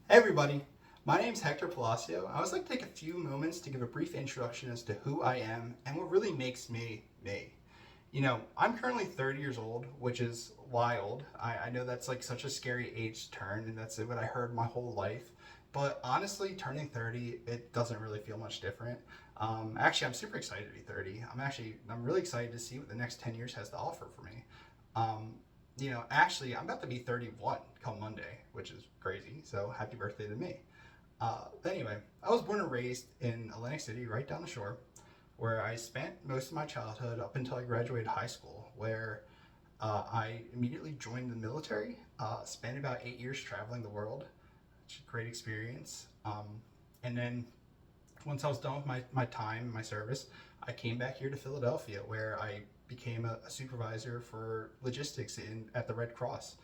Hey everybody, my name's Hector Palacio. I always like to take a few moments to give a brief introduction as to who I am and what really makes me me. I'm currently 30 years old, which is wild. I know that's like such a scary age to turn, and that's what I heard my whole life. But honestly, turning 30, it doesn't really feel much different. Actually, I'm super excited to be 30. I'm really excited to see what the next 10 years has to offer for me. Um, actually, I'm about to be 31 come Monday, which is crazy. So happy birthday to me. Anyway, I was born and raised in Atlantic City, right down the shore, where I spent most of my childhood up until I graduated high school, where I immediately joined the military, spent about 8 years traveling the world, which is a great experience. And then once I was done with my time, my service, I came back here to Philadelphia, where I became a supervisor for logistics at the Red Cross.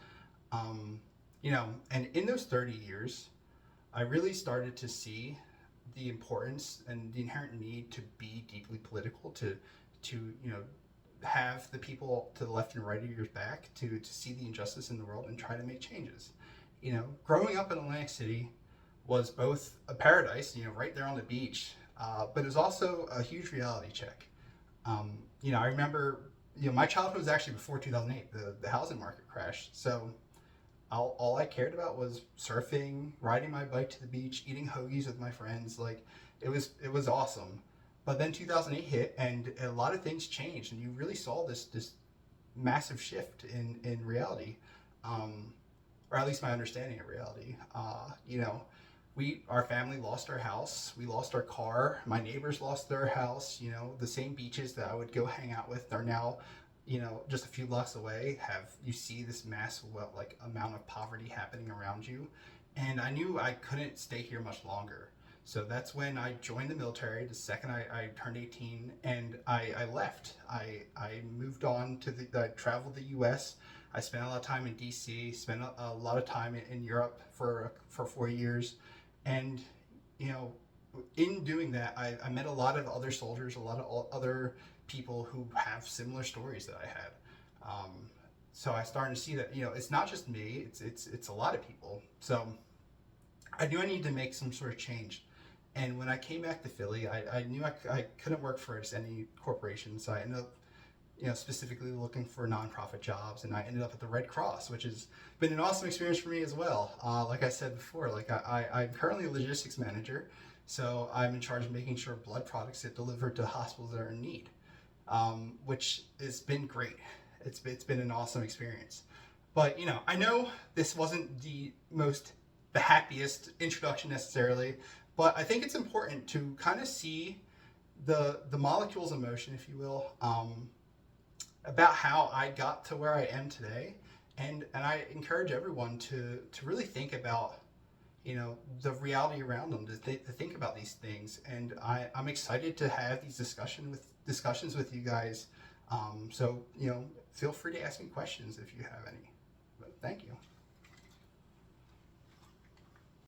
Um, and in those 30 years, I really started to see the importance and the inherent need to be deeply political, to have the people to the left and right of your back, to see the injustice in the world and try to make changes. Growing up in Atlantic City was both a paradise, right there on the beach, but it was also a huge reality check. I remember, my childhood was actually before 2008, the housing market crashed. So all I cared about was surfing, riding my bike to the beach, eating hoagies with my friends. Like it was awesome. But then 2008 hit, and a lot of things changed, and you really saw this massive shift in reality, um, or at least my understanding of reality. Our family lost our house, we lost our car, my neighbors lost their house. The same beaches that I would go hang out with are now, just a few blocks away. Have you see this massive like amount of poverty happening around you, and I knew I couldn't stay here much longer. So that's when I joined the military. The second I turned 18, and I left. I moved on I traveled the U.S. I spent a lot of time in D.C. Spent a lot of time in Europe for 4 years, and you know, in doing that, I met a lot of other soldiers, a lot of other people who have similar stories that I had. Um, so I started to see that it's not just me; it's a lot of people. So I knew I needed to make some sort of change. And when I came back to Philly, I knew I couldn't work for just any corporation. So I ended up, specifically looking for nonprofit jobs, and I ended up at the Red Cross, which has been an awesome experience for me as well. Like I said before, like I'm currently a logistics manager, so I'm in charge of making sure blood products get delivered to hospitals that are in need, which has been great. It's been an awesome experience. But I know this wasn't the happiest introduction necessarily, but I think it's important to kind of see the molecules in motion, if you will, about how I got to where I am today, and I encourage everyone to really think about the reality around them, to think about these things. And I'm excited to have these discussions with you guys. So feel free to ask me questions if you have any. But thank you.